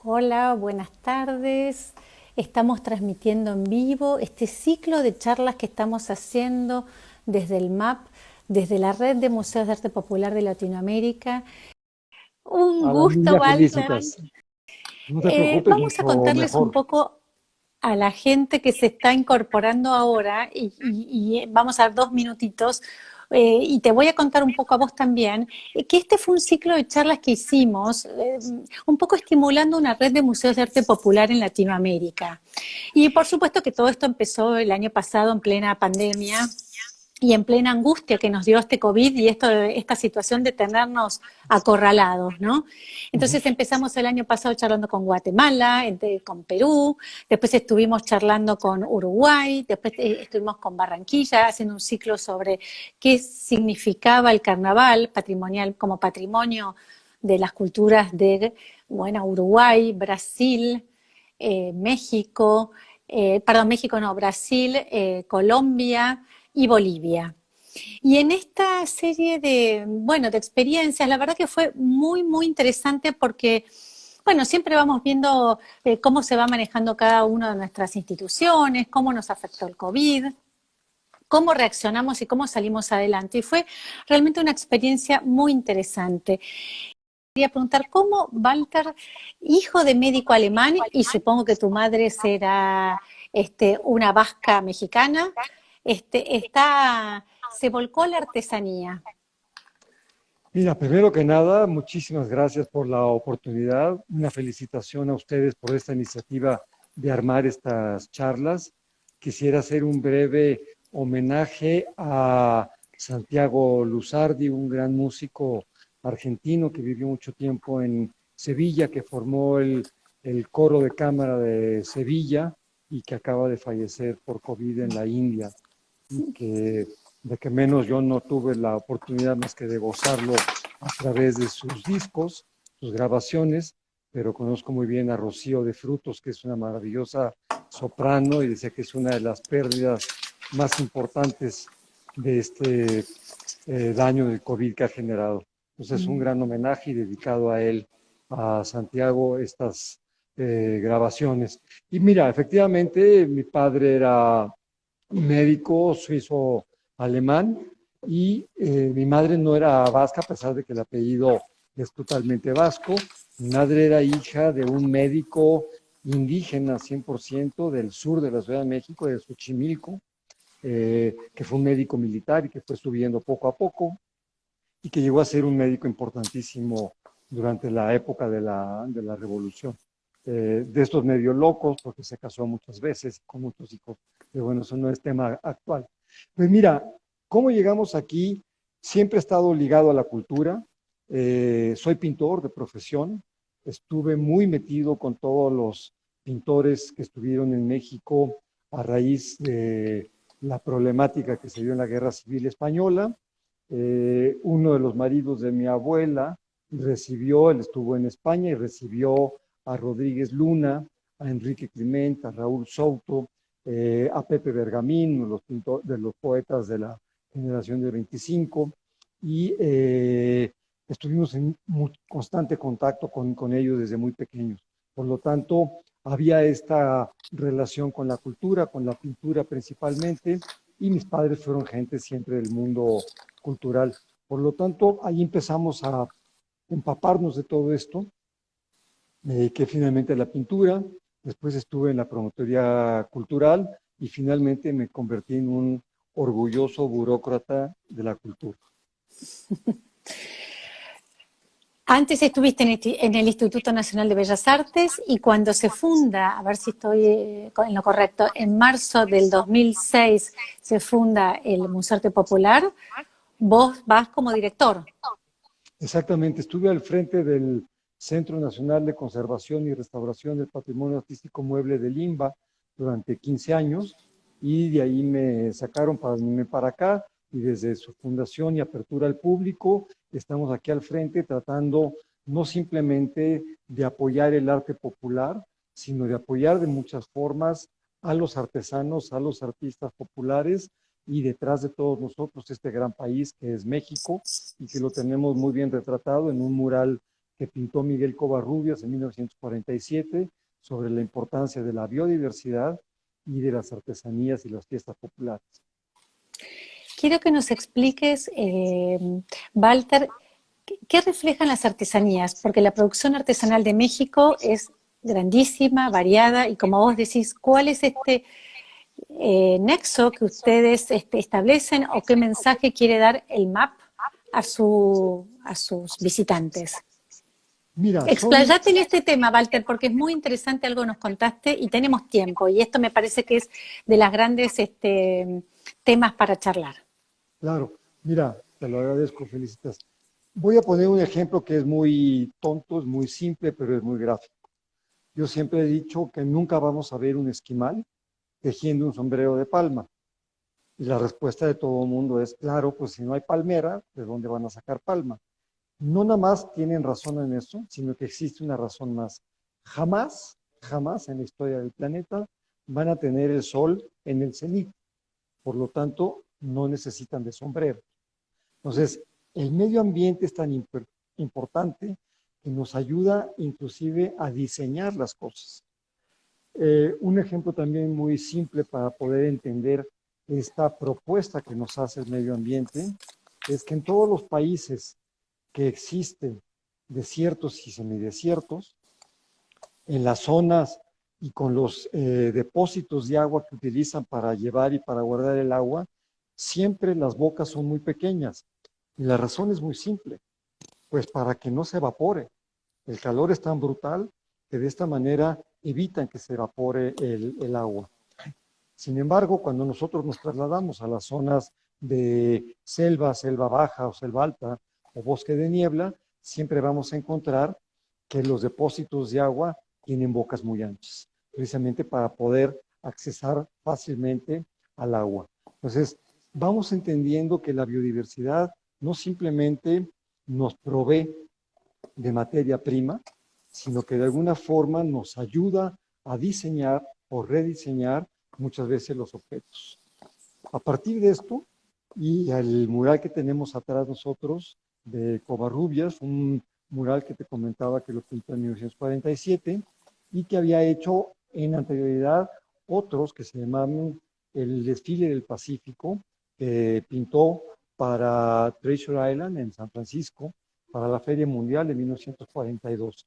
Hola, buenas tardes. Estamos transmitiendo en vivo este ciclo de charlas que estamos haciendo desde el MAP, desde la Red de Museos de Arte Popular de Latinoamérica. Un A las gusto, niñas Walter. felicitas. No te preocupes, Vamos a mucho contarles un mejor. poco a la gente que se está incorporando ahora vamos a dar 2 minutitos y te voy a contar un poco a vos también, que este fue un ciclo de charlas que hicimos, un poco estimulando una red de museos de arte popular en Latinoamérica. Y por supuesto que todo esto empezó el año pasado en plena pandemia y en plena angustia que nos dio este COVID y esta situación de tenernos acorralados, ¿no? Ujú. Entonces empezamos el año pasado charlando con Guatemala, con Perú, después estuvimos charlando con Uruguay, después estuvimos con Barranquilla haciendo un ciclo sobre qué significaba el carnaval patrimonial como patrimonio de las culturas de, bueno, Uruguay, Brasil, México, perdón, México no, Brasil, Colombia y Bolivia. Y en esta serie de, bueno, de experiencias, la verdad que fue muy, muy interesante porque, bueno, siempre vamos viendo cómo se va manejando cada una de nuestras instituciones, cómo nos afectó el COVID, cómo reaccionamos y cómo salimos adelante. Y fue realmente una experiencia muy interesante. Quería preguntar, ¿cómo Walter, hijo de médico alemán, y supongo que tu madre será una vasca mexicana, se volcó a la artesanía? Mira, primero que nada, muchísimas gracias por la oportunidad. Una felicitación a ustedes por esta iniciativa de armar estas charlas. Quisiera hacer un breve homenaje a Santiago Luzardi, un gran músico argentino que vivió mucho tiempo en Sevilla, que formó el coro de cámara de Sevilla y que acaba de fallecer por COVID en la India. Y que de que menos yo no tuve la oportunidad más que de gozarlo a través de sus discos, sus grabaciones, pero conozco muy bien a Rocío de Frutos, que es una maravillosa soprano y decía que es una de las pérdidas más importantes de este daño del COVID que ha generado. Entonces, un gran homenaje y dedicado a él, a Santiago, estas grabaciones. Y mira, efectivamente, mi padre era médico suizo-alemán y mi madre no era vasca, a pesar de que el apellido es totalmente vasco. Mi madre era hija de un médico indígena 100% del sur de la Ciudad de México, de Xochimilco, que fue un médico militar y que fue subiendo poco a poco y que llegó a ser un médico importantísimo durante la época de la revolución. De estos medio locos, porque se casó muchas veces con muchos hijos, pero bueno, eso no es tema actual. Pues mira, ¿cómo llegamos aquí? Siempre he estado ligado a la cultura, soy pintor de profesión, estuve muy metido con todos los pintores que estuvieron en México a raíz de la problemática que se dio en la Guerra Civil Española. Uno de los maridos de mi abuela recibió, él estuvo en España y recibió a Rodríguez Luna, a Enrique Clement, a Raúl Souto, a Pepe Bergamín, de los poetas de la generación de 25, y estuvimos en constante contacto con ellos desde muy pequeños. Por lo tanto, había esta relación con la cultura, con la pintura principalmente, y mis padres fueron gente siempre del mundo cultural. Por lo tanto, ahí empezamos a empaparnos de todo esto, que finalmente la pintura, después estuve en la promotoría cultural y finalmente me convertí en un orgulloso burócrata de la cultura. Antes estuviste en el Instituto Nacional de Bellas Artes y cuando se funda, a ver si estoy en lo correcto, en marzo del 2006 se funda el Museo Arte Popular, vos vas como director. Exactamente, estuve al frente del Centro Nacional de Conservación y Restauración del Patrimonio Artístico Mueble de Limba durante 15 años y de ahí me sacaron para venirme para acá y desde su fundación y apertura al público estamos aquí al frente tratando no simplemente de apoyar el arte popular, sino de apoyar de muchas formas a los artesanos, a los artistas populares y detrás de todos nosotros este gran país que es México y que lo tenemos muy bien retratado en un mural que pintó Miguel Covarrubias en 1947 sobre la importancia de la biodiversidad y de las artesanías y las fiestas populares. Quiero que nos expliques, Walter, ¿qué reflejan las artesanías? Porque la producción artesanal de México es grandísima, variada, y como vos decís, ¿cuál es este nexo que ustedes establecen o qué mensaje quiere dar el MAP a sus visitantes? Mira, Explayate en este tema, Walter, porque es muy interesante, algo nos contaste y tenemos tiempo, y esto me parece que es de las grandes temas para charlar. Claro, mira, te lo agradezco, felicitas. Voy a poner un ejemplo que es muy tonto, es muy simple, pero es muy gráfico. Yo siempre he dicho que nunca vamos a ver un esquimal tejiendo un sombrero de palma. Y la respuesta de todo el mundo es, claro, pues si no hay palmera, ¿de dónde van a sacar palma? No nada más tienen razón en eso, sino que existe una razón más. Jamás, jamás en la historia del planeta van a tener el sol en el cenit. Por lo tanto, no necesitan de sombrero. Entonces, el medio ambiente es tan importante que nos ayuda inclusive a diseñar las cosas. Un ejemplo también muy simple para poder entender esta propuesta que nos hace el medio ambiente es que en todos los países que existen desiertos y semidesiertos, en las zonas y con los depósitos de agua que utilizan para llevar y para guardar el agua, siempre las bocas son muy pequeñas. Y la razón es muy simple, pues para que no se evapore. El calor es tan brutal que de esta manera evitan que se evapore el agua. Sin embargo, cuando nosotros nos trasladamos a las zonas de selva, selva baja o selva alta o bosque de niebla, siempre vamos a encontrar que los depósitos de agua tienen bocas muy anchas, precisamente para poder accesar fácilmente al agua. Entonces, vamos entendiendo que la biodiversidad no simplemente nos provee de materia prima, sino que de alguna forma nos ayuda a diseñar o rediseñar muchas veces los objetos. A partir de esto, y el mural que tenemos atrás nosotros de Covarrubias, un mural que te comentaba que lo pintó en 1947 y que había hecho en anterioridad otros que se llamaban el Desfile del Pacífico, que pintó para Treasure Island en San Francisco, para la Feria Mundial de 1942.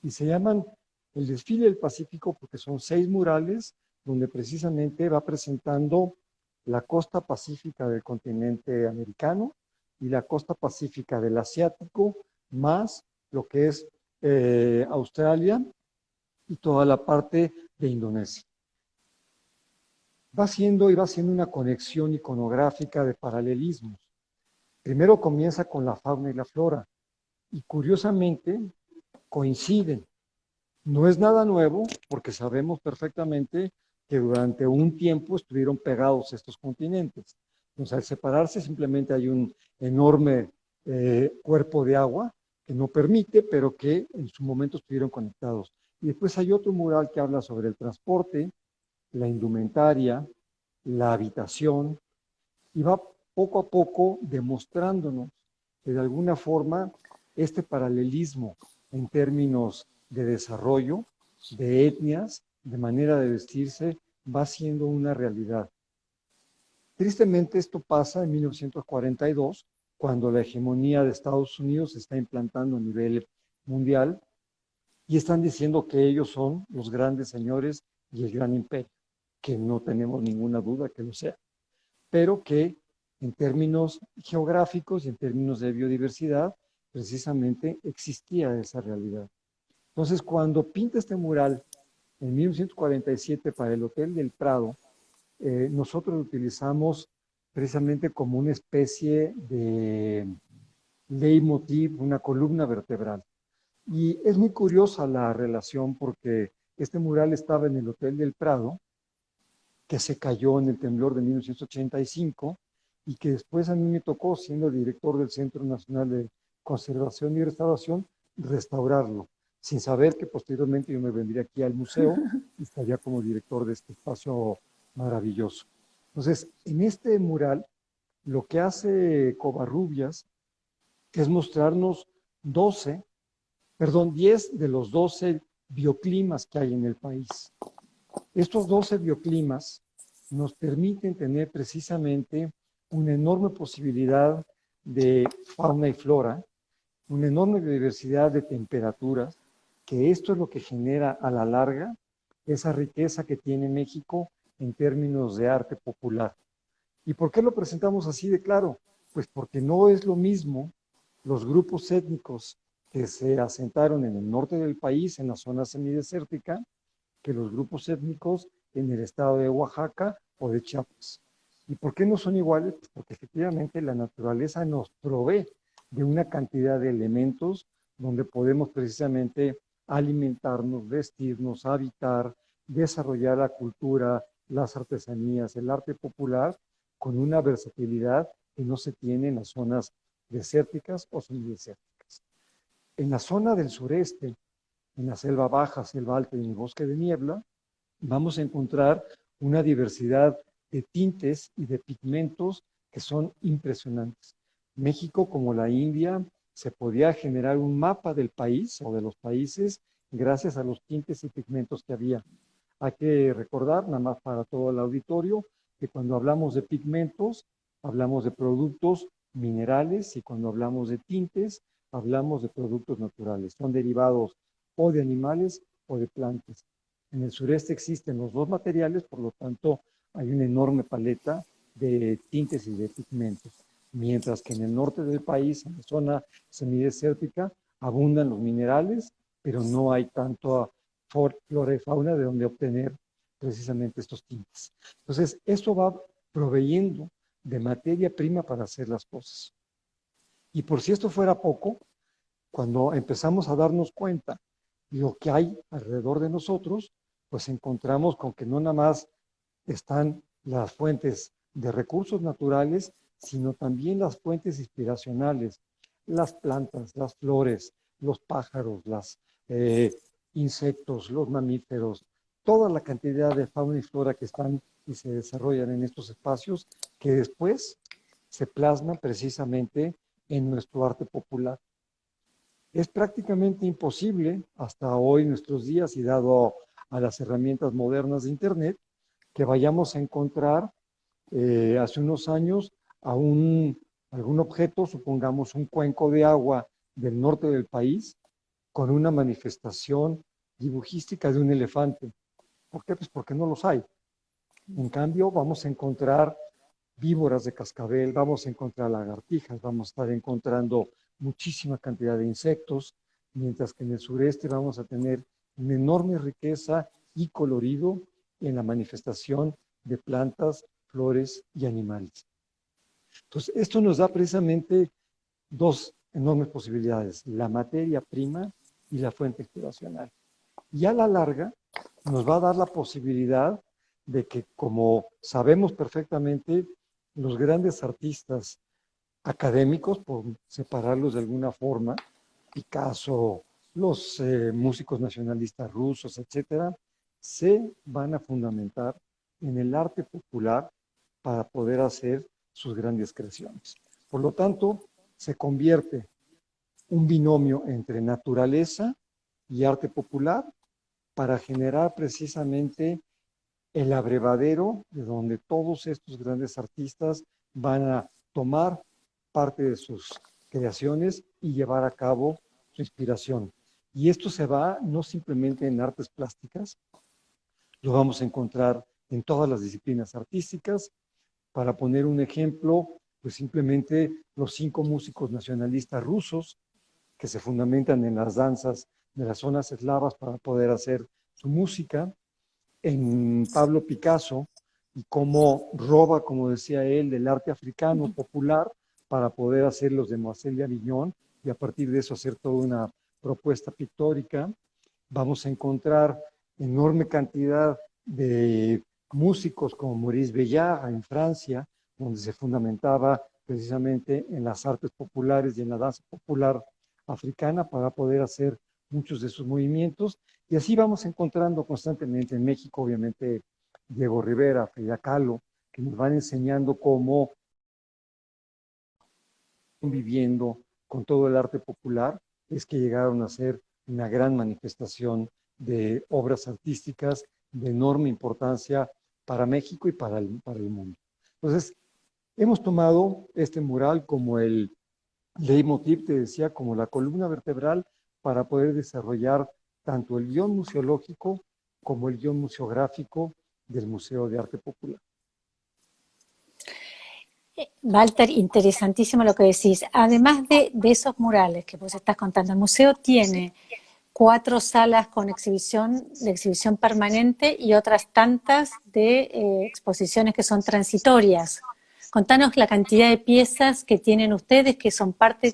Y se llaman el Desfile del Pacífico porque son 6 murales donde precisamente va presentando la costa pacífica del continente americano y la costa pacífica del asiático, más lo que es Australia y toda la parte de Indonesia. Va haciendo una conexión iconográfica de paralelismos. Primero comienza con la fauna y la flora, y curiosamente coinciden. No es nada nuevo porque sabemos perfectamente que durante un tiempo estuvieron pegados estos continentes. Entonces, al separarse simplemente hay un enorme cuerpo de agua que no permite, pero que en su momento estuvieron conectados. Y después hay otro mural que habla sobre el transporte, la indumentaria, la habitación, y va poco a poco demostrándonos que de alguna forma este paralelismo en términos de desarrollo, de etnias, de manera de vestirse, va siendo una realidad. Tristemente esto pasa en 1942, cuando la hegemonía de Estados Unidos se está implantando a nivel mundial y están diciendo que ellos son los grandes señores y el gran imperio, que no tenemos ninguna duda que lo sea, pero que en términos geográficos y en términos de biodiversidad, precisamente existía esa realidad. Entonces, cuando pinta este mural en 1947 para el Hotel del Prado, nosotros lo utilizamos precisamente como una especie de leitmotiv, una columna vertebral. Y es muy curiosa la relación porque este mural estaba en el Hotel del Prado, que se cayó en el temblor de 1985 y que después a mí me tocó, siendo director del Centro Nacional de Conservación y Restauración, restaurarlo, sin saber que posteriormente yo me vendría aquí al museo y estaría como director de este espacio maravilloso. Entonces, en este mural, lo que hace Covarrubias es mostrarnos 12 perdón, 10 de los 12 bioclimas que hay en el país. Estos 12 bioclimas nos permiten tener precisamente una enorme posibilidad de fauna y flora, una enorme diversidad de temperaturas, que esto es lo que genera a la larga esa riqueza que tiene México en términos de arte popular. ¿Y por qué lo presentamos así de claro? Pues porque no es lo mismo los grupos étnicos que se asentaron en el norte del país, en la zona semidesértica, que los grupos étnicos en el estado de Oaxaca o de Chiapas. ¿Y por qué no son iguales? Pues porque efectivamente la naturaleza nos provee de una cantidad de elementos donde podemos precisamente alimentarnos, vestirnos, habitar, desarrollar la cultura, las artesanías, el arte popular, con una versatilidad que no se tiene en las zonas desérticas o semidesérticas. En la zona del sureste, en la selva baja, selva alta y en el bosque de niebla, vamos a encontrar una diversidad de tintes y de pigmentos que son impresionantes. México, como la India, se podía generar un mapa del país o de los países gracias a los tintes y pigmentos que había. Hay que recordar, nada más para todo el auditorio, que cuando hablamos de pigmentos, hablamos de productos minerales y cuando hablamos de tintes, hablamos de productos naturales. Son derivados o de animales o de plantas. En el sureste existen los dos materiales, por lo tanto hay una enorme paleta de tintes y de pigmentos. Mientras que en el norte del país, en la zona semidesértica, abundan los minerales, pero no hay tanto flora y fauna de donde obtener precisamente estos tintes. Entonces, esto va proveyendo de materia prima para hacer las cosas. Y por si esto fuera poco, cuando empezamos a darnos cuenta de lo que hay alrededor de nosotros, pues encontramos con que no nada más están las fuentes de recursos naturales, sino también las fuentes inspiracionales, las plantas, las flores, los pájaros, los insectos, los mamíferos, toda la cantidad de fauna y flora que están y se desarrollan en estos espacios que después se plasman precisamente en nuestro arte popular. Es prácticamente imposible hasta hoy, nuestros días, y dado a las herramientas modernas de Internet, que vayamos a encontrar hace unos años algún objeto, supongamos un cuenco de agua del norte del país, con una manifestación dibujística de un elefante. ¿Por qué? Pues porque no los hay. En cambio, vamos a encontrar víboras de cascabel, vamos a encontrar lagartijas, vamos a estar encontrando muchísima cantidad de insectos, mientras que en el sureste vamos a tener una enorme riqueza y colorido en la manifestación de plantas, flores y animales. Entonces, esto nos da precisamente dos enormes posibilidades, la materia prima y la fuente inspiracional. Y a la larga nos va a dar la posibilidad de que, como sabemos perfectamente, los grandes artistas académicos, por separarlos de alguna forma, Picasso, los músicos nacionalistas rusos, etcétera, se van a fundamentar en el arte popular para poder hacer sus grandes creaciones. Por lo tanto, se convierte un binomio entre naturaleza y arte popular para generar precisamente el abrevadero de donde todos estos grandes artistas van a tomar parte de sus creaciones y llevar a cabo su inspiración. Y esto se va no simplemente en artes plásticas, lo vamos a encontrar en todas las disciplinas artísticas. Para poner un ejemplo, pues simplemente los 5 músicos nacionalistas rusos que se fundamentan en las danzas de las zonas eslavas para poder hacer su música, en Pablo Picasso y cómo roba, como decía él, del arte africano popular para poder hacer los de Marcel Avignon y a partir de eso hacer toda una propuesta pictórica. Vamos a encontrar enorme cantidad de músicos como Maurice Béjart en Francia, donde se fundamentaba precisamente en las artes populares y en la danza popular africana para poder hacer muchos de sus movimientos. Y así vamos encontrando constantemente en México, obviamente, Diego Rivera, Frida Kahlo, que nos van enseñando cómo viviendo con todo el arte popular es que llegaron a ser una gran manifestación de obras artísticas de enorme importancia para México y para el mundo. Entonces, hemos tomado este mural como el leitmotiv, te decía, como la columna vertebral para poder desarrollar tanto el guión museológico como el guión museográfico del Museo de Arte Popular. Walter, interesantísimo lo que decís. Además de esos murales que vos estás contando, el museo tiene 4 salas con de exhibición permanente y otras tantas de exposiciones que son transitorias. Contanos la cantidad de piezas que tienen ustedes, que son parte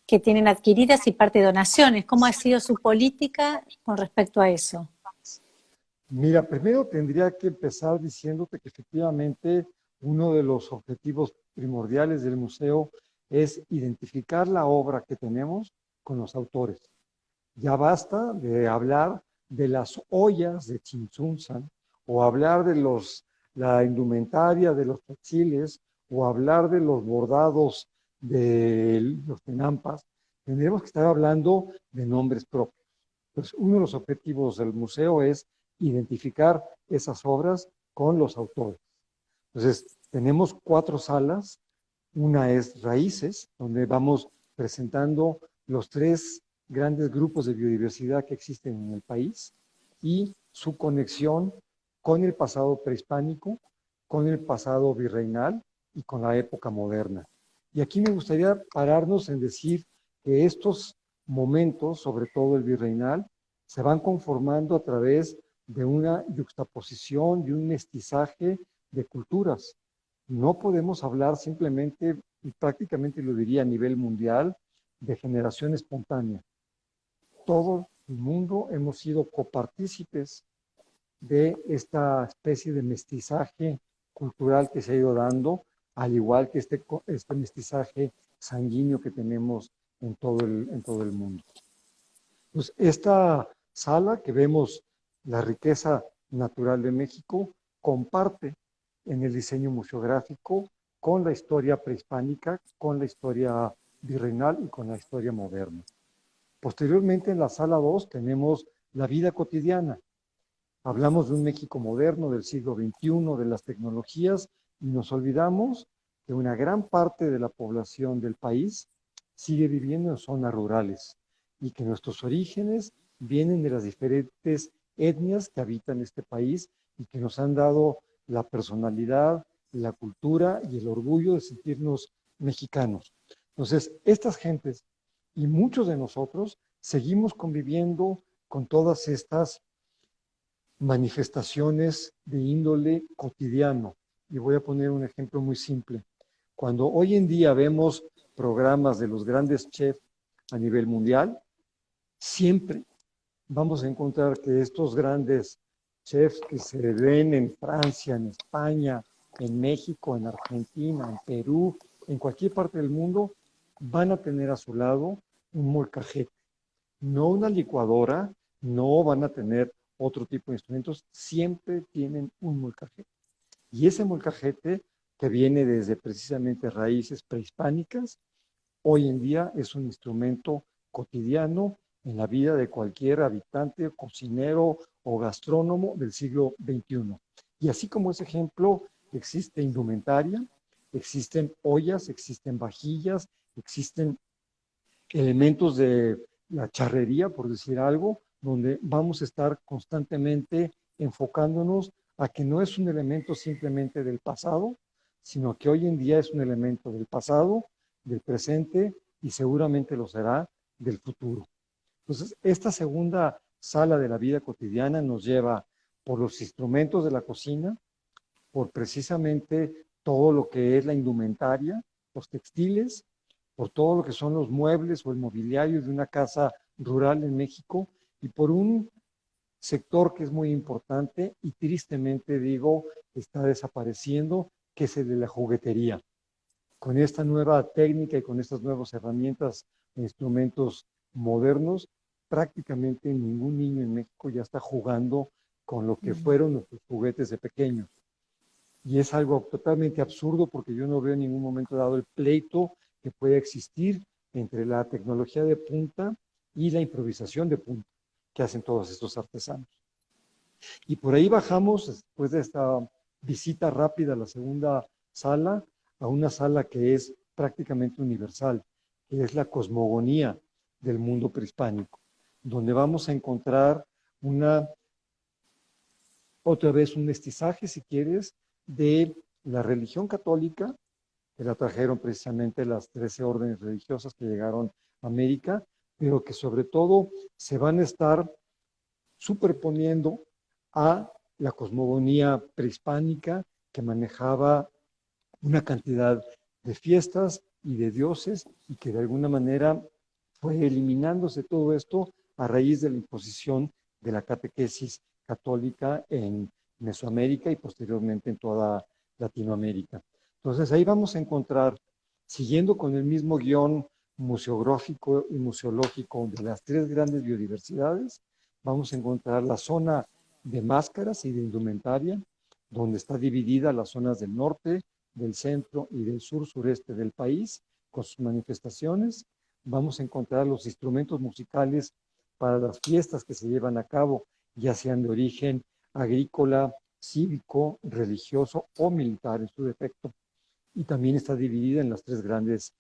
que tienen adquiridas y parte de donaciones. ¿Cómo ha sido su política con respecto a eso? Mira, primero tendría que empezar diciéndote que efectivamente uno de los objetivos primordiales del museo es identificar la obra que tenemos con los autores. Ya basta de hablar de las ollas de Chinchunzan o hablar de la indumentaria de los textiles o hablar de los bordados de los tenampas. Tendremos que estar hablando de nombres propios. Entonces, uno de los objetivos del museo es identificar esas obras con los autores. Entonces, tenemos 4 salas. Una es Raíces, donde vamos presentando los 3 grandes grupos de biodiversidad que existen en el país y su conexión con el pasado prehispánico, con el pasado virreinal y con la época moderna. Y aquí me gustaría pararnos en decir que estos momentos, sobre todo el virreinal, se van conformando a través de una yuxtaposición, de un mestizaje de culturas. No podemos hablar simplemente, y prácticamente lo diría a nivel mundial, de generación espontánea. Todo el mundo hemos sido copartícipes de esta especie de mestizaje cultural que se ha ido dando, al igual que este mestizaje sanguíneo que tenemos en todo el mundo. Pues esta sala que vemos, la riqueza natural de México, comparte en el diseño museográfico con la historia prehispánica, con la historia virreinal y con la historia moderna. Posteriormente, en la sala 2 tenemos la vida cotidiana. Hablamos de un México moderno del siglo XXI, de las tecnologías, y nos olvidamos que una gran parte de la población del país sigue viviendo en zonas rurales y que nuestros orígenes vienen de las diferentes etnias que habitan este país y que nos han dado la personalidad, la cultura y el orgullo de sentirnos mexicanos. Entonces, estas gentes y muchos de nosotros seguimos conviviendo con todas estas manifestaciones de índole cotidiano. Y voy a poner un ejemplo muy simple. Cuando hoy en día vemos programas de los grandes chefs a nivel mundial, siempre vamos a encontrar que estos grandes chefs que se ven en Francia, en España, en México, en Argentina, en Perú, en cualquier parte del mundo, van a tener a su lado un molcajete, no una licuadora, no van a tener otro tipo de instrumentos, siempre tienen un molcajete. Y ese molcajete, que viene desde precisamente raíces prehispánicas, hoy en día es un instrumento cotidiano en la vida de cualquier habitante, cocinero o gastrónomo del siglo XXI. Y así como ese ejemplo, existe indumentaria, existen ollas, existen vajillas, existen elementos de la charrería, por decir algo, donde vamos a estar constantemente enfocándonos a que no es un elemento simplemente del pasado, sino que hoy en día es un elemento del pasado, del presente y seguramente lo será del futuro. Entonces, esta segunda sala de la vida cotidiana nos lleva por los instrumentos de la cocina, por precisamente todo lo que es la indumentaria, los textiles, por todo lo que son los muebles o el mobiliario de una casa rural en México y por un sector que es muy importante y tristemente digo está desapareciendo, que es el de la juguetería. Con esta nueva técnica y con estas nuevas herramientas e instrumentos modernos, prácticamente ningún niño en México ya está jugando con lo que fueron nuestros juguetes de pequeños. Y es algo totalmente absurdo porque yo no veo en ningún momento dado el pleito que puede existir entre la tecnología de punta y la improvisación de punto que hacen todos estos artesanos. Y por ahí bajamos, después de esta visita rápida a la segunda sala, a una sala que es prácticamente universal, que es la cosmogonía del mundo prehispánico, donde vamos a encontrar otra vez un mestizaje, si quieres, de la religión católica, que la trajeron precisamente las 13 órdenes religiosas que llegaron a América, pero que sobre todo se van a estar superponiendo a la cosmogonía prehispánica que manejaba una cantidad de fiestas y de dioses y que de alguna manera fue eliminándose todo esto a raíz de la imposición de la catequesis católica en Mesoamérica y posteriormente en toda Latinoamérica. Entonces ahí vamos a encontrar, siguiendo con el mismo guión museográfico y museológico de las tres grandes biodiversidades, vamos a encontrar la zona de máscaras y de indumentaria, donde está dividida las zonas del norte, del centro y del sur-sureste del país, con sus manifestaciones. Vamos a encontrar los instrumentos musicales para las fiestas que se llevan a cabo, ya sean de origen agrícola, cívico, religioso o militar en su defecto. Y también está dividida en los tres grandes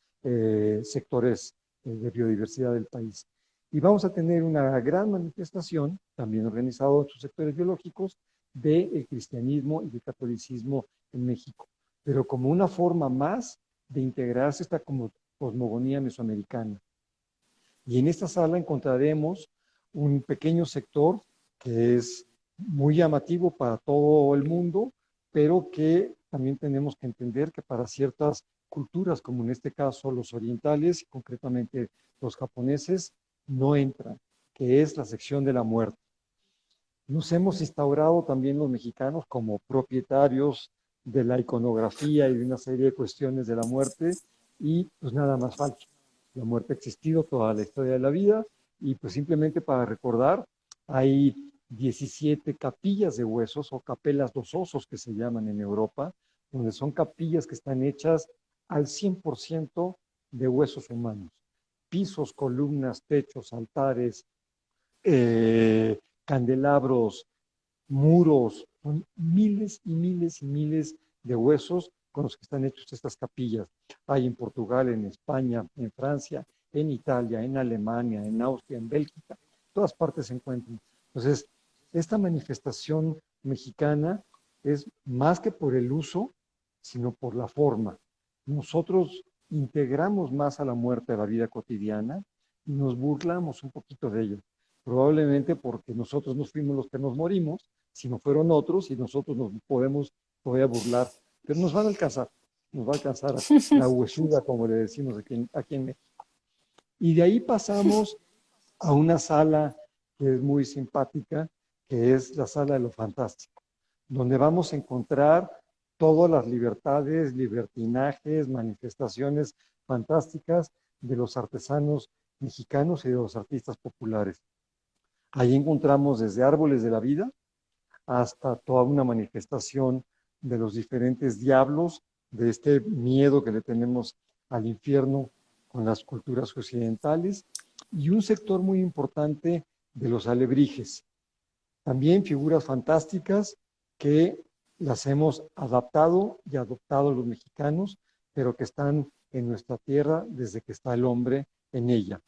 sectores de biodiversidad del país. Y vamos a tener una gran manifestación, también organizada en sus sectores biológicos, del cristianismo y del catolicismo en México, pero como una forma más de integrarse esta cosmogonía mesoamericana. Y en esta sala encontraremos un pequeño sector que es muy llamativo para todo el mundo, pero que también tenemos que entender que para ciertas culturas, como en este caso los orientales, y concretamente los japoneses, no entran, que es la sección de la muerte. Nos hemos instaurado también los mexicanos como propietarios de la iconografía y de una serie de cuestiones de la muerte, y pues nada más falso. La muerte ha existido toda la historia de la vida, y pues simplemente para recordar, hay 17 capillas de huesos o capelas dos osos que se llaman en Europa, donde son capillas que están hechas al 100% de huesos humanos. Pisos, columnas, techos, altares, candelabros, muros, son miles y miles y miles de huesos con los que están hechos estas capillas. Hay en Portugal, en España, en Francia, en Italia, en Alemania, en Austria, en Bélgica, en todas partes se encuentran. Entonces, esta manifestación mexicana es más que por el uso, sino por la forma. Nosotros integramos más a la muerte a la vida cotidiana y nos burlamos un poquito de ello. Probablemente porque nosotros no fuimos los que nos morimos, sino fueron otros y nosotros nos podemos todavía burlar. Pero nos van a alcanzar, nos va a alcanzar la huesuda, como le decimos aquí en México. Y de ahí pasamos a una sala que es muy simpática, que es la sala de lo fantástico, donde vamos a encontrar todas las libertades, libertinajes, manifestaciones fantásticas de los artesanos mexicanos y de los artistas populares. Ahí encontramos desde árboles de la vida hasta toda una manifestación de los diferentes diablos, de este miedo que le tenemos al infierno con las culturas occidentales, y un sector muy importante de los alebrijes. También figuras fantásticas que las hemos adaptado y adoptado los mexicanos, pero que están en nuestra tierra desde que está el hombre en ella.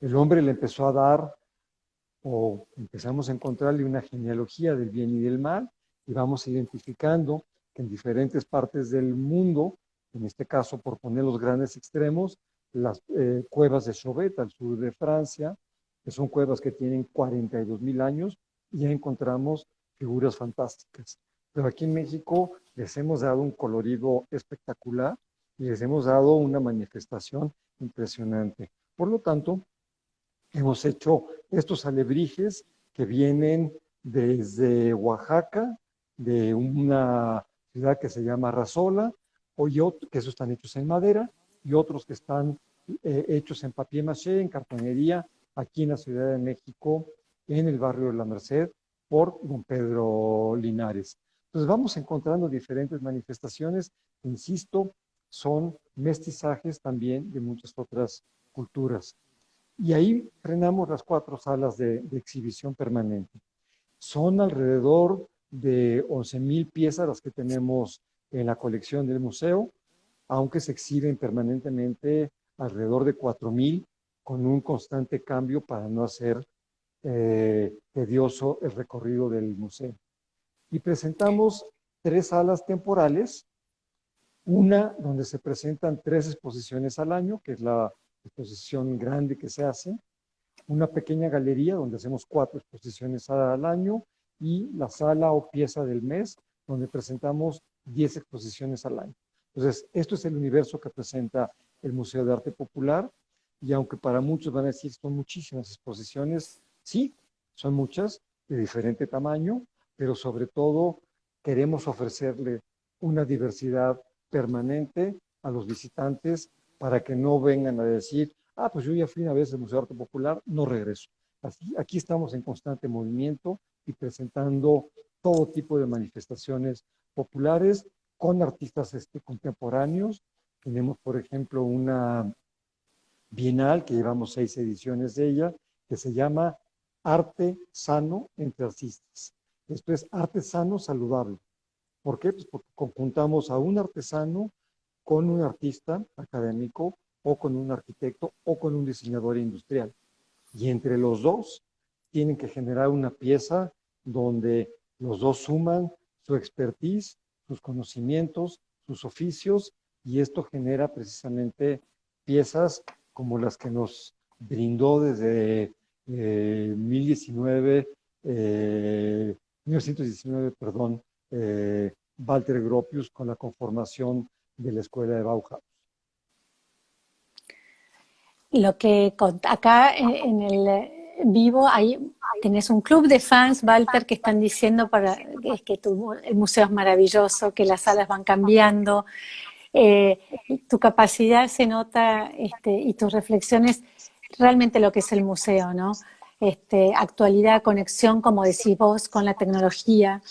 El hombre le empezó a dar, o empezamos a encontrarle una genealogía del bien y del mal, y vamos identificando que en diferentes partes del mundo, en este caso por poner los grandes extremos, las cuevas de Chauvet al sur de Francia, que son cuevas que tienen 42,000 años, y ya encontramos figuras fantásticas. Pero aquí en México les hemos dado un colorido espectacular y les hemos dado una manifestación impresionante. Por lo tanto, hemos hecho estos alebrijes que vienen desde Oaxaca, de una ciudad que se llama Razola, que esos están hechos en madera, y otros que están hechos en papier-mâché, en cartonería, aquí en la Ciudad de México, en el barrio de La Merced, por don Pedro Linares. Entonces vamos encontrando diferentes manifestaciones, insisto, son mestizajes también de muchas otras culturas. Y ahí frenamos las 4 salas de exhibición permanente. Son alrededor de 11,000 piezas las que tenemos en la colección del museo, aunque se exhiben permanentemente alrededor de 4,000, con un constante cambio para no hacer tedioso el recorrido del museo. Y presentamos 3 salas temporales, una donde se presentan 3 exposiciones al año, que es la exposición grande que se hace, una pequeña galería donde hacemos 4 exposiciones al año y la sala o pieza del mes donde presentamos 10 exposiciones al año. Entonces, esto es el universo que presenta el Museo de Arte Popular y aunque para muchos van a decir son muchísimas exposiciones, sí, son muchas de diferente tamaño, pero sobre todo queremos ofrecerle una diversidad permanente a los visitantes para que no vengan a decir, ah, pues yo ya fui una vez al Museo de Arte Popular, no regreso. Aquí estamos en constante movimiento y presentando todo tipo de manifestaciones populares con artistas contemporáneos. Tenemos, por ejemplo, una bienal que llevamos 6 ediciones de ella, que se llama Arte Sano entre Artistas. Esto es arte sano saludable. ¿Por qué? Pues porque conjuntamos a un artesano con un artista académico o con un arquitecto o con un diseñador industrial. Y entre los dos tienen que generar una pieza donde los dos suman su expertise, sus conocimientos, sus oficios, y esto genera precisamente piezas como las que nos brindó desde 1919, perdón, Walter Gropius con la conformación de la escuela de Bauhaus. Lo que acá en el vivo tenés un club de fans, Walter, que están diciendo que el museo es maravilloso, que las salas van cambiando, tu capacidad se nota y tus reflexiones, realmente lo que es el museo, ¿no? Actualidad, conexión, como decís vos, con la tecnología,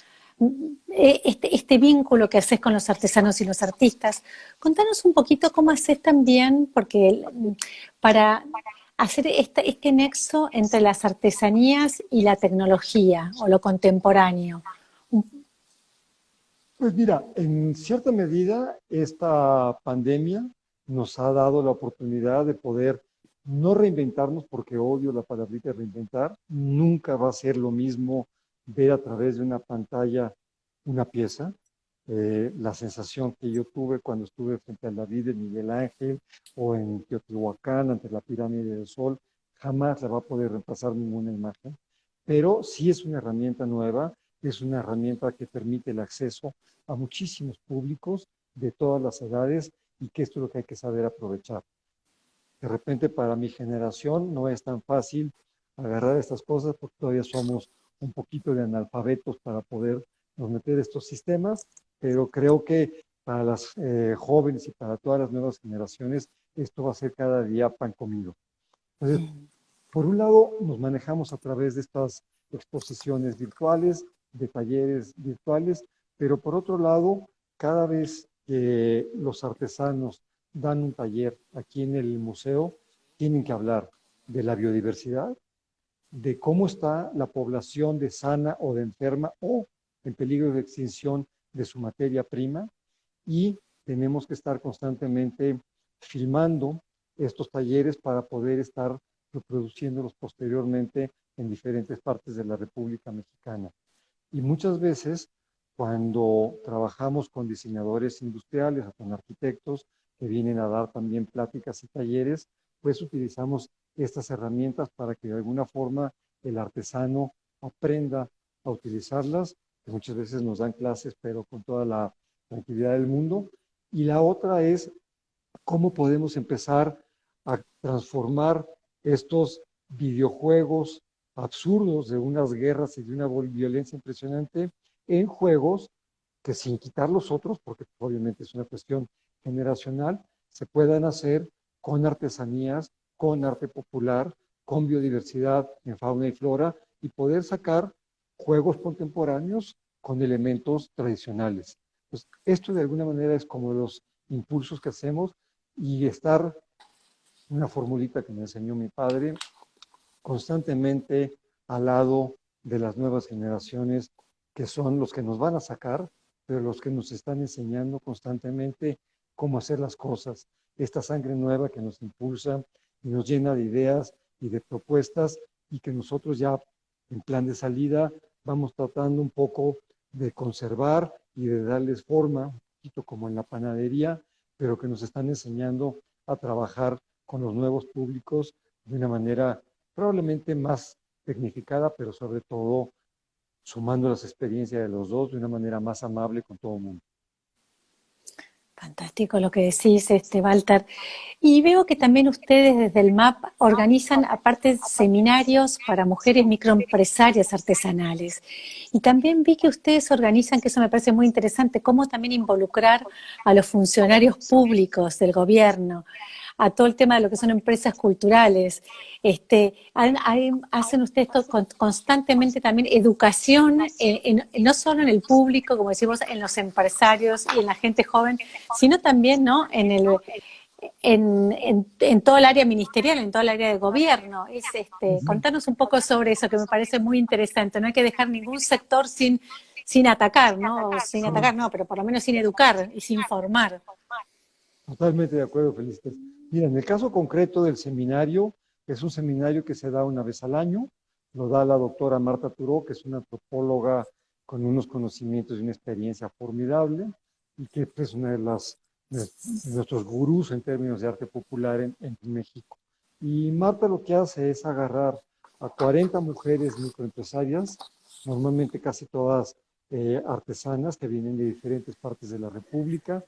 este vínculo que haces con los artesanos y los artistas. Contanos un poquito cómo haces también, porque para hacer este nexo entre las artesanías y la tecnología o lo contemporáneo. Pues mira, en cierta medida esta pandemia nos ha dado la oportunidad de poder no reinventarnos, porque odio la palabrita reinventar. Nunca va a ser lo mismo ver a través de una pantalla una pieza. La sensación que yo tuve cuando estuve frente a David de Miguel Ángel o en Teotihuacán ante la pirámide del Sol, jamás la va a poder reemplazar ninguna imagen, pero sí es una herramienta nueva, es una herramienta que permite el acceso a muchísimos públicos de todas las edades y que esto es lo que hay que saber aprovechar. De repente para mi generación no es tan fácil agarrar estas cosas porque todavía somos un poquito de analfabetos para poder nos meter estos sistemas, pero creo que para las jóvenes y para todas las nuevas generaciones esto va a ser cada día pan comido. Entonces, por un lado, nos manejamos a través de estas exposiciones virtuales, de talleres virtuales, pero por otro lado, cada vez que los artesanos dan un taller aquí en el museo, tienen que hablar de la biodiversidad, de cómo está la población de sana o de enferma o en peligro de extinción de su materia prima, y tenemos que estar constantemente filmando estos talleres para poder estar reproduciéndolos posteriormente en diferentes partes de la República Mexicana. Y muchas veces, cuando trabajamos con diseñadores industriales o con arquitectos que vienen a dar también pláticas y talleres, pues utilizamos estas herramientas para que de alguna forma el artesano aprenda a utilizarlas, que muchas veces nos dan clases, pero con toda la tranquilidad del mundo. Y la otra es cómo podemos empezar a transformar estos videojuegos absurdos de unas guerras y de una violencia impresionante en juegos que, sin quitar los otros, porque obviamente es una cuestión generacional, se puedan hacer con artesanías, con arte popular, con biodiversidad en fauna y flora, y poder sacar juegos contemporáneos con elementos tradicionales. Pues esto de alguna manera es como los impulsos que hacemos, y estar una formulita que me enseñó mi padre, constantemente al lado de las nuevas generaciones, que son los que nos van a sacar, pero los que nos están enseñando constantemente cómo hacer las cosas. Esta sangre nueva que nos impulsa y nos llena de ideas y de propuestas, y que nosotros ya en plan de salida vamos tratando un poco de conservar y de darles forma, un poquito como en la panadería, pero que nos están enseñando a trabajar con los nuevos públicos de una manera probablemente más tecnificada, pero sobre todo sumando las experiencias de los dos de una manera más amable con todo el mundo. Fantástico lo que decís, Walter. Y veo que también ustedes desde el MAP organizan aparte seminarios para mujeres microempresarias artesanales. Y también vi que ustedes organizan, que eso me parece muy interesante, cómo también involucrar a los funcionarios públicos del gobierno, a todo el tema de lo que son empresas culturales. Hacen ustedes constantemente también educación, no solo en el público, como decimos, en los empresarios y en la gente joven, sino también, ¿no?, en todo el área ministerial, en todo el área de gobierno. Contanos un poco sobre eso, que me parece muy interesante. No hay que dejar ningún sector sin atacar, ¿no? Sin atacar, no, pero por lo menos sin educar y sin formar. Totalmente de acuerdo, Felicitas. Mira, en el caso concreto del seminario, es un seminario que se da una vez al año, lo da la doctora Marta Turó, que es una antropóloga con unos conocimientos y una experiencia formidable, y que es una de nuestros gurús en términos de arte popular en México. Y Marta lo que hace es agarrar a 40 mujeres microempresarias, normalmente casi todas artesanas que vienen de diferentes partes de la República,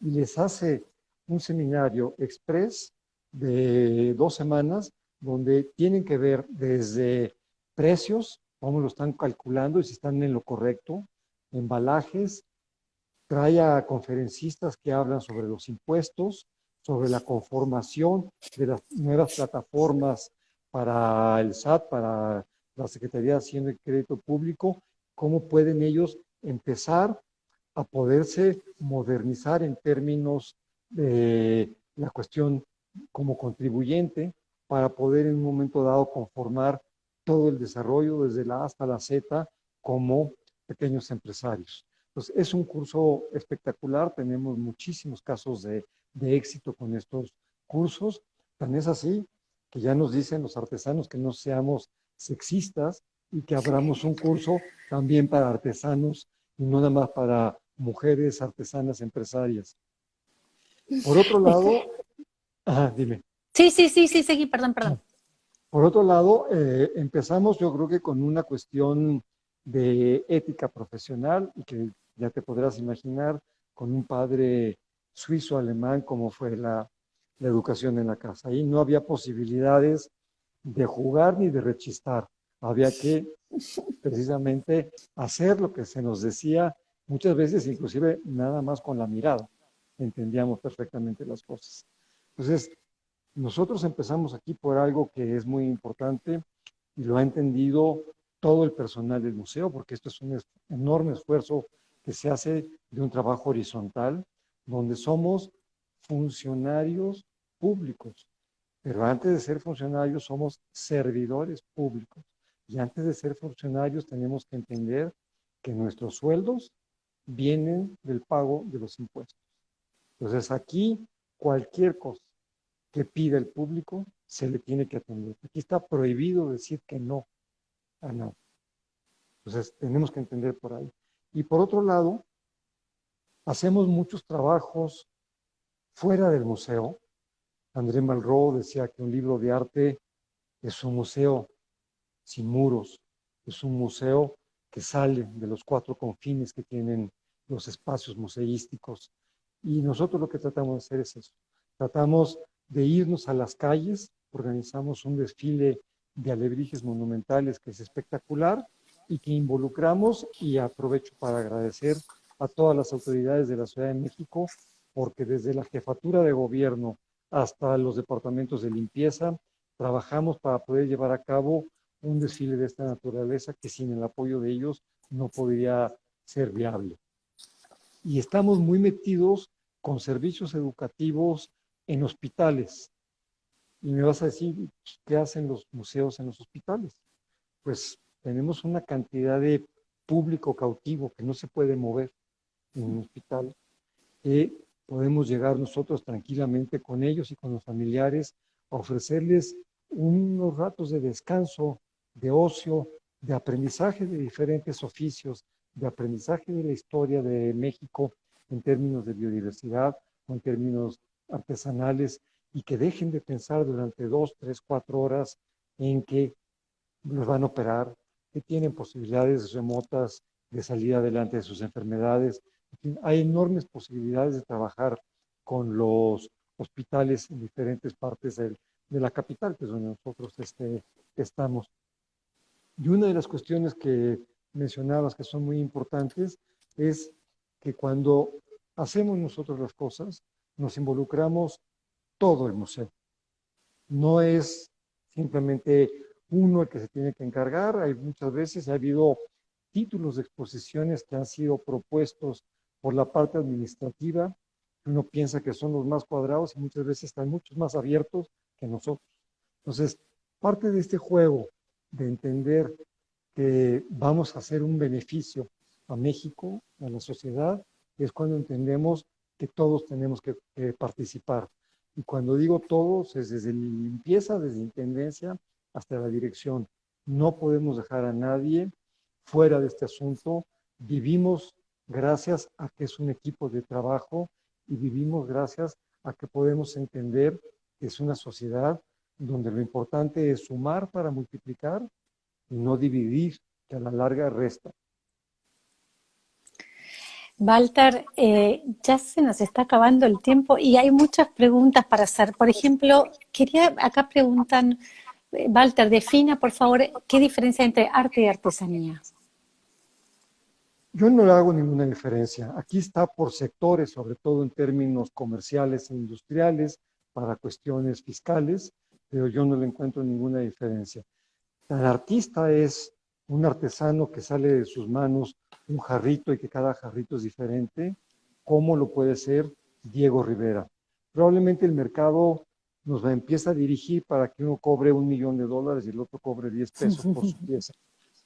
y les hace un seminario express de 2 semanas donde tienen que ver desde precios, cómo lo están calculando y si están en lo correcto, embalajes, trae a conferencistas que hablan sobre los impuestos, sobre la conformación de las nuevas plataformas para el SAT, para la Secretaría de Hacienda y Crédito Público, cómo pueden ellos empezar a poderse modernizar en términos de la cuestión como contribuyente para poder en un momento dado conformar todo el desarrollo desde la A hasta la Z como pequeños empresarios. Entonces, es un curso espectacular, tenemos muchísimos casos de éxito con estos cursos, tan es así que ya nos dicen los artesanos que no seamos sexistas y que abramos un curso también para artesanos y no nada más para mujeres artesanas empresarias. Por otro lado, dime. Sí, seguí, perdón. Por otro lado, empezamos yo creo que con una cuestión de ética profesional y que ya te podrás imaginar con un padre suizo-alemán como fue la educación en la casa. Ahí no había posibilidades de jugar ni de rechistar. Había que precisamente hacer lo que se nos decía muchas veces, inclusive nada más con la mirada. Entendíamos perfectamente las cosas. Entonces, nosotros empezamos aquí por algo que es muy importante y lo ha entendido todo el personal del museo, porque esto es un enorme esfuerzo que se hace de un trabajo horizontal, donde somos funcionarios públicos, pero antes de ser funcionarios somos servidores públicos. Y antes de ser funcionarios tenemos que entender que nuestros sueldos vienen del pago de los impuestos. Entonces aquí cualquier cosa que pida el público se le tiene que atender. Aquí está prohibido decir que no a nada. Entonces tenemos que entender por ahí. Y por otro lado, hacemos muchos trabajos fuera del museo. André Malraux decía que un libro de arte es un museo sin muros, es un museo que sale de los 4 confines que tienen los espacios museísticos. Y nosotros lo que tratamos de hacer es eso. Tratamos de irnos a las calles, organizamos un desfile de alebrijes monumentales que es espectacular y que involucramos, y aprovecho para agradecer a todas las autoridades de la Ciudad de México, porque desde la jefatura de gobierno hasta los departamentos de limpieza, trabajamos para poder llevar a cabo un desfile de esta naturaleza que sin el apoyo de ellos no podría ser viable. Y estamos muy metidos con servicios educativos en hospitales. Y me vas a decir, ¿qué hacen los museos en los hospitales? Pues tenemos una cantidad de público cautivo que no se puede mover en un hospital, que podemos llegar nosotros tranquilamente con ellos y con los familiares a ofrecerles unos ratos de descanso, de ocio, de aprendizaje de diferentes oficios, de aprendizaje de la historia de México en términos de biodiversidad o en términos artesanales, y que dejen de pensar durante 2, 3, 4 horas en que los van a operar, que tienen posibilidades remotas de salir adelante de sus enfermedades. En fin, hay enormes posibilidades de trabajar con los hospitales en diferentes partes de la capital, que es donde nosotros estamos. Y una de las cuestiones que mencionabas que son muy importantes es que cuando hacemos nosotros las cosas, nos involucramos todo el museo. No es simplemente uno el que se tiene que encargar. Hay muchas veces, ha habido títulos de exposiciones que han sido propuestos por la parte administrativa, que uno piensa que son los más cuadrados y muchas veces están muchos más abiertos que nosotros. Entonces, parte de este juego de entender que vamos a hacer un beneficio a México, a la sociedad, es cuando entendemos que todos tenemos que participar. Y cuando digo todos, es desde limpieza, desde intendencia hasta la dirección. No podemos dejar a nadie fuera de este asunto. Vivimos gracias a que es un equipo de trabajo y vivimos gracias a que podemos entender que es una sociedad donde lo importante es sumar para multiplicar y no dividir, que a la larga resta. Walter, ya se nos está acabando el tiempo y hay muchas preguntas para hacer. Por ejemplo, acá preguntan, Walter, defina por favor qué diferencia entre arte y artesanía. Yo no le hago ninguna diferencia. Aquí está por sectores, sobre todo en términos comerciales e industriales, para cuestiones fiscales, pero yo no le encuentro ninguna diferencia. El artista es un artesano que sale de sus manos un jarrito y que cada jarrito es diferente, como lo puede ser Diego Rivera. Probablemente el mercado nos empieza a dirigir para que uno cobre $1 millón y el otro cobre 10 pesos por su pieza,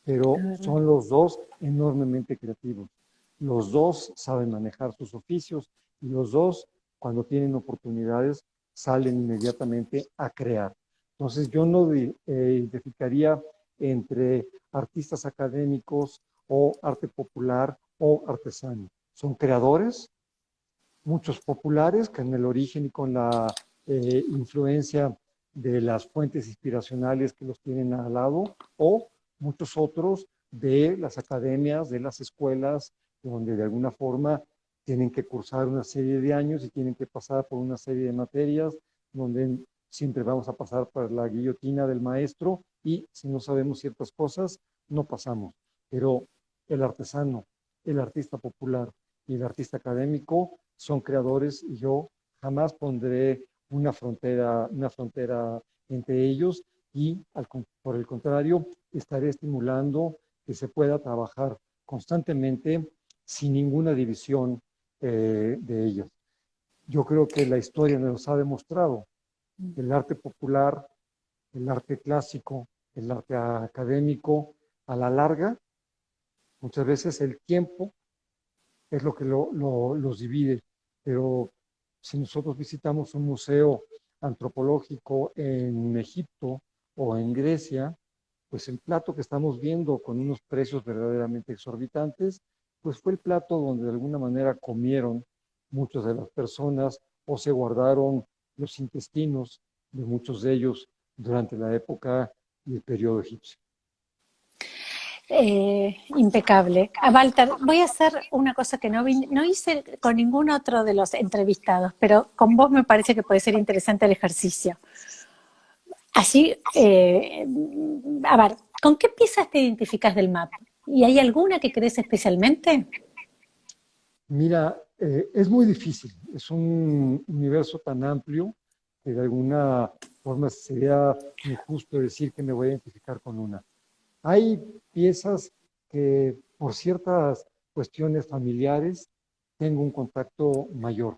pero son los dos enormemente creativos. Los dos saben manejar sus oficios y los dos, cuando tienen oportunidades, salen inmediatamente a crear. Entonces yo no identificaría entre artistas académicos o arte popular o artesano. Son creadores, muchos populares, que en el origen y con la influencia de las fuentes inspiracionales que los tienen al lado, o muchos otros de las academias, de las escuelas, donde de alguna forma tienen que cursar una serie de años y tienen que pasar por una serie de materias, donde siempre vamos a pasar por la guillotina del maestro y si no sabemos ciertas cosas, no pasamos. Pero el artesano, el artista popular y el artista académico son creadores y yo jamás pondré una frontera entre ellos y por el contrario, estaré estimulando que se pueda trabajar constantemente sin ninguna división de ellos. Yo creo que la historia nos ha demostrado que el arte popular, el arte clásico, el arte académico, a la larga, muchas veces el tiempo es lo que los divide, pero si nosotros visitamos un museo antropológico en Egipto o en Grecia, pues el plato que estamos viendo con unos precios verdaderamente exorbitantes, pues fue el plato donde de alguna manera comieron muchas de las personas o se guardaron los intestinos de muchos de ellos durante la época y el periodo egipcio. Impecable. Walter, voy a hacer una cosa que no hice con ningún otro de los entrevistados, pero con vos me parece que puede ser interesante el ejercicio. Así, a ver, ¿con qué piezas te identificas del mapa? ¿Y hay alguna que crees especialmente? Mira, es muy difícil. Es un universo tan amplio que de alguna forma sería injusto decir que me voy a identificar con una. Hay piezas que por ciertas cuestiones familiares tengo un contacto mayor.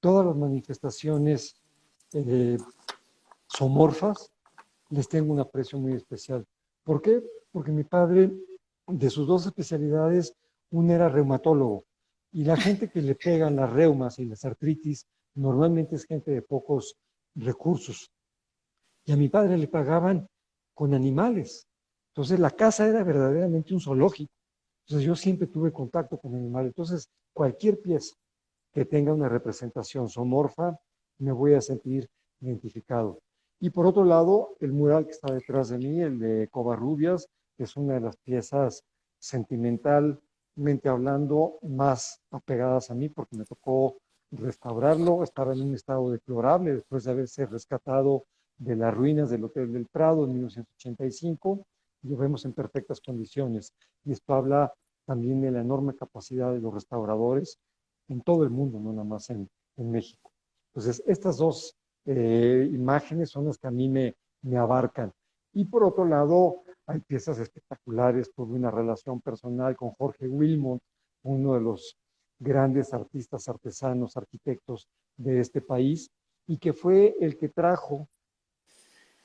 Todas las manifestaciones zoomorfas, les tengo un aprecio muy especial. ¿Por qué? Porque mi padre, de sus dos especialidades, una era reumatólogo. Y la gente que le pegan las reumas y las artritis normalmente es gente de pocos recursos. Y a mi padre le pagaban con animales. Entonces la casa era verdaderamente un zoológico. Entonces yo siempre tuve contacto con animales. Entonces cualquier pieza que tenga una representación zoomorfa, me voy a sentir identificado. Y por otro lado, el mural que está detrás de mí, el de Covarrubias, que es una de las piezas sentimentalmente hablando más apegadas a mí, porque me tocó restaurarlo, estaba en un estado deplorable después de haberse rescatado de las ruinas del Hotel del Prado en 1985, y lo vemos en perfectas condiciones. Y esto habla también de la enorme capacidad de los restauradores en todo el mundo, no nada más en México. Entonces, estas dos imágenes son las que a mí me abarcan. Y por otro lado, hay piezas espectaculares. Tuve una relación personal con Jorge Wilmot, uno de los grandes artistas, artesanos, arquitectos de este país, y que fue el que trajo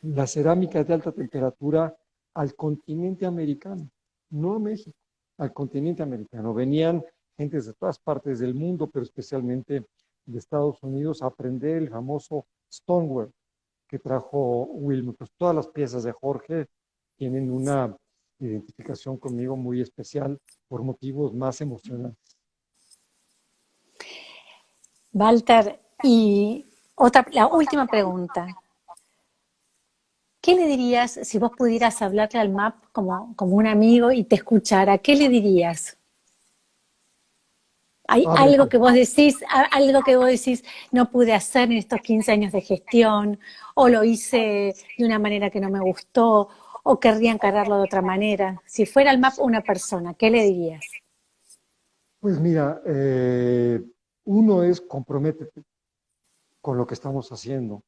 la cerámica de alta temperatura al continente americano, no a México, al continente americano. Venían gentes de todas partes del mundo, pero especialmente de Estados Unidos, a aprender el famoso stoneware que trajo Wilmot. Pues todas las piezas de Jorge tienen una identificación conmigo muy especial por motivos más emocionales. Walter, y la última pregunta. ¿Qué le dirías si vos pudieras hablarle al MAP como un amigo y te escuchara? ¿Qué le dirías? ¿Hay algo que vos decís, no pude hacer en estos 15 años de gestión, o lo hice de una manera que no me gustó, o querría encararlo de otra manera? Si fuera el MAP una persona, ¿qué le dirías? Pues mira, uno es comprométete con lo que estamos haciendo.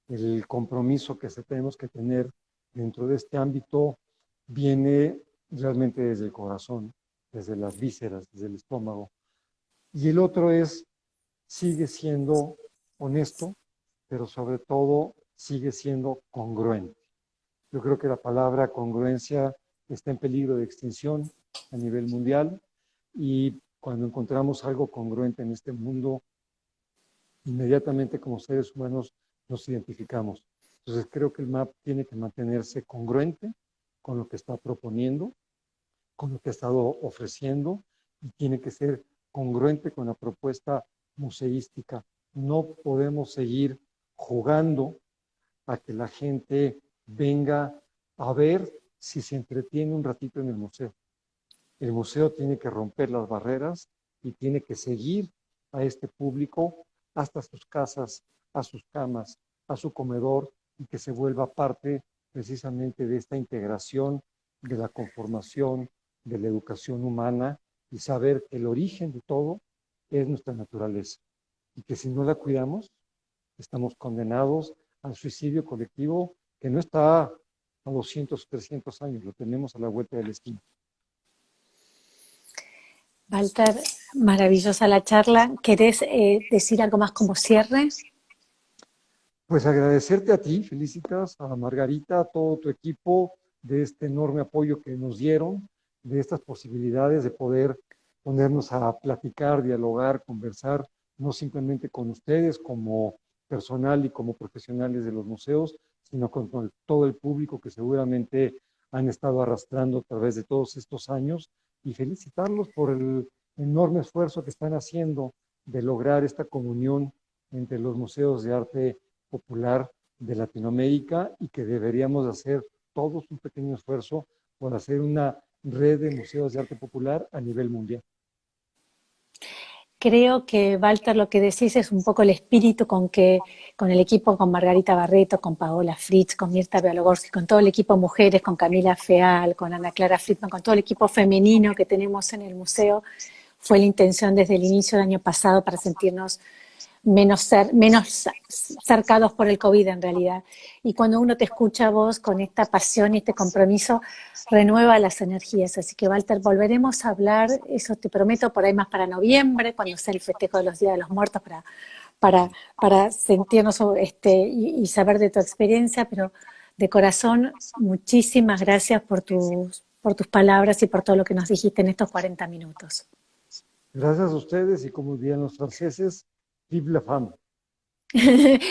El compromiso que tenemos que tener dentro de este ámbito viene realmente desde el corazón, desde las vísceras, desde el estómago. Y el otro es, sigue siendo honesto, pero sobre todo sigue siendo congruente. Yo creo que la palabra congruencia está en peligro de extinción a nivel mundial, y cuando encontramos algo congruente en este mundo, inmediatamente como seres humanos nos identificamos. Entonces creo que el MAP tiene que mantenerse congruente con lo que está proponiendo, con lo que ha estado ofreciendo, y tiene que ser congruente con la propuesta museística. No podemos seguir jugando a que la gente venga a ver si se entretiene un ratito en el museo. El museo tiene que romper las barreras y tiene que seguir a este público hasta sus casas, a sus camas, a su comedor, y que se vuelva parte precisamente de esta integración, de la conformación, de la educación humana, y saber que el origen de todo es nuestra naturaleza, y que si no la cuidamos, estamos condenados al suicidio colectivo, que no está a 200 o 300 años, lo tenemos a la vuelta de la esquina. Walter, maravillosa la charla. ¿Querés decir algo más como cierre? Pues agradecerte a ti, Felicitas, a Margarita, a todo tu equipo, de este enorme apoyo que nos dieron, de estas posibilidades de poder ponernos a platicar, dialogar, conversar, no simplemente con ustedes como personal y como profesionales de los museos, sino con todo el público que seguramente han estado arrastrando a través de todos estos años, y felicitarlos por el enorme esfuerzo que están haciendo de lograr esta comunión entre los museos de arte popular de Latinoamérica, y que deberíamos hacer todos un pequeño esfuerzo por hacer una red de museos de arte popular a nivel mundial. Creo que, Walter, lo que decís es un poco el espíritu con el equipo, con Margarita Barreto, con Paola Fritz, con Mirta Bialogorski, con todo el equipo mujeres, con Camila Feal, con Ana Clara Friedman, con todo el equipo femenino que tenemos en el museo, fue la intención desde el inicio del año pasado para sentirnos menos cercados por el COVID en realidad. Y cuando uno te escucha a vos con esta pasión y este compromiso, renueva las energías. Así que, Walter, volveremos a hablar, eso te prometo, por ahí más para noviembre, cuando sea el festejo de los Días de los Muertos, para sentirnos y saber de tu experiencia, pero de corazón, muchísimas gracias por tus palabras y por todo lo que nos dijiste en estos 40 minutos. Gracias a ustedes y como dirían los franceses, vive la femme.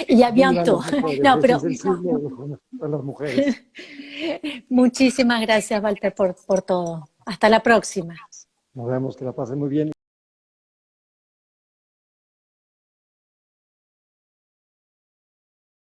Y a bientôt. No, pero es el signo a las mujeres. muchísimas gracias, Walter, por todo. Hasta la próxima. Nos vemos, que la pasen muy bien.